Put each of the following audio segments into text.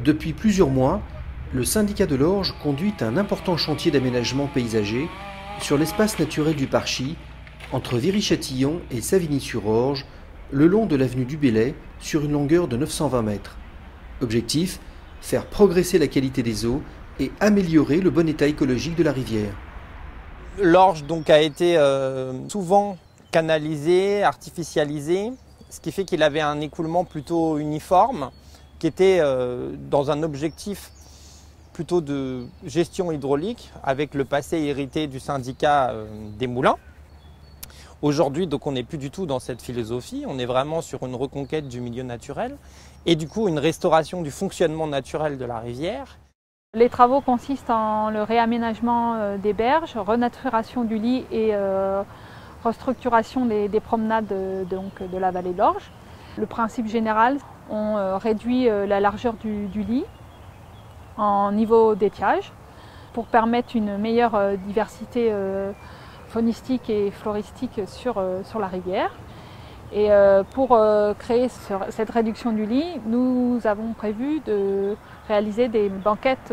Depuis plusieurs mois, le syndicat de l'Orge conduit un important chantier d'aménagement paysager sur l'espace naturel du Parchy, entre Viry-Châtillon et Savigny-sur-Orge, le long de l'avenue du Bellay, sur une longueur de 920 mètres. Objectif, faire progresser la qualité des eaux et améliorer le bon état écologique de la rivière. L'Orge donc a été souvent canalisé, artificialisé, ce qui fait qu'il avait un écoulement plutôt uniforme, qui était dans un objectif plutôt de gestion hydraulique, avec le passé hérité du syndicat des moulins. Aujourd'hui, donc, on n'est plus du tout dans cette philosophie, on est vraiment sur une reconquête du milieu naturel et du coup une restauration du fonctionnement naturel de la rivière. Les travaux consistent en le réaménagement des berges, renaturation du lit et restructuration des promenades de la vallée de l'Orge. Le principe général, on réduit la largeur du lit en niveau d'étiage pour permettre une meilleure diversité faunistique et floristique sur la rivière. Et pour créer cette réduction du lit, nous avons prévu de réaliser des banquettes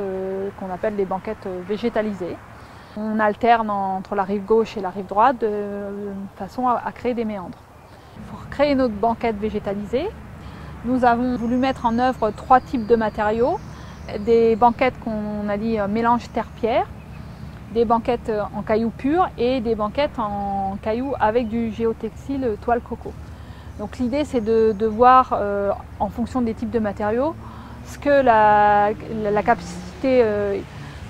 qu'on appelle des banquettes végétalisées. On alterne entre la rive gauche et la rive droite de façon à créer des méandres. Pour créer notre banquette végétalisée, nous avons voulu mettre en œuvre 3 types de matériaux. Des banquettes qu'on a dit mélange terre-pierre, des banquettes en cailloux purs et des banquettes en cailloux avec du géotextile toile coco. Donc l'idée c'est de voir en fonction des types de matériaux ce que la capacité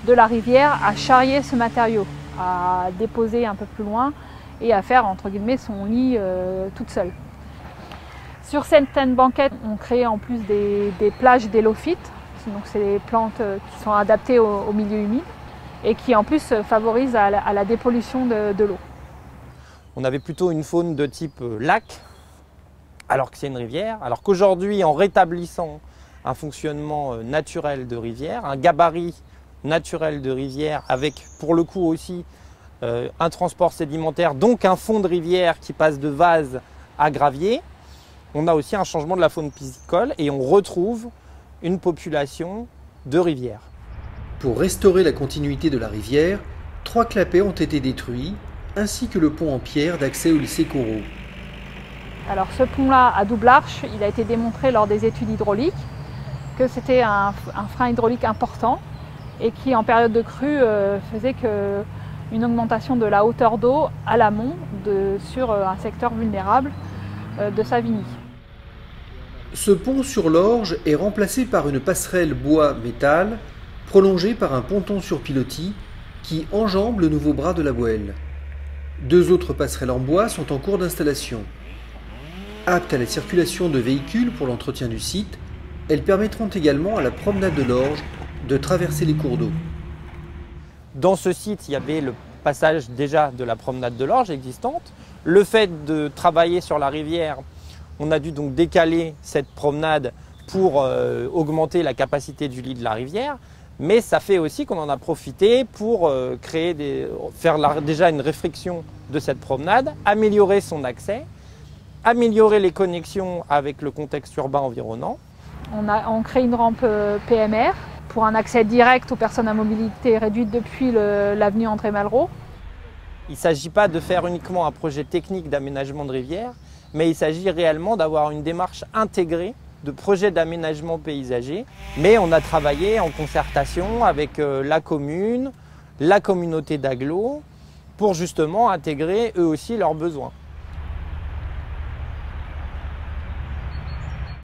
de la rivière à charrier ce matériau, à déposer un peu plus loin et à faire entre guillemets son lit toute seule. Sur certaines banquettes, on crée en plus des plages d'élophytes, donc c'est des plantes qui sont adaptées au milieu humide et qui en plus favorisent à la dépollution de l'eau. On avait plutôt une faune de type lac, alors que c'est une rivière, alors qu'aujourd'hui, en rétablissant un fonctionnement naturel de rivière, un gabarit naturel de rivière avec pour le coup aussi un transport sédimentaire, donc un fond de rivière qui passe de vase à gravier, on a aussi un changement de la faune piscicole et on retrouve une population de rivières. Pour restaurer la continuité de la rivière, 3 clapets ont été détruits, ainsi que le pont en pierre d'accès au lycée Corot. Alors ce pont-là à double arche, il a été démontré lors des études hydrauliques que c'était un frein hydraulique important et qui en période de crue faisait une augmentation de la hauteur d'eau à l'amont sur un secteur vulnérable de Savigny. Ce pont sur l'Orge est remplacé par une passerelle bois-métal prolongée par un ponton sur pilotis qui enjambe le nouveau bras de la Boëlle. 2 autres passerelles en bois sont en cours d'installation. Aptes à la circulation de véhicules pour l'entretien du site, elles permettront également à la promenade de l'Orge de traverser les cours d'eau. Dans ce site, il y avait le passage déjà de la promenade de l'Orge existante. Le fait de travailler sur la rivière, on a dû donc décaler cette promenade pour augmenter la capacité du lit de la rivière. Mais ça fait aussi qu'on en a profité pour faire déjà une réfection de cette promenade, améliorer son accès, améliorer les connexions avec le contexte urbain environnant. On crée une rampe PMR pour un accès direct aux personnes à mobilité réduite depuis l'avenue André Malraux. Il ne s'agit pas de faire uniquement un projet technique d'aménagement de rivière, mais il s'agit réellement d'avoir une démarche intégrée de projet d'aménagement paysager. Mais on a travaillé en concertation avec la commune, la communauté d'agglo, pour justement intégrer eux aussi leurs besoins.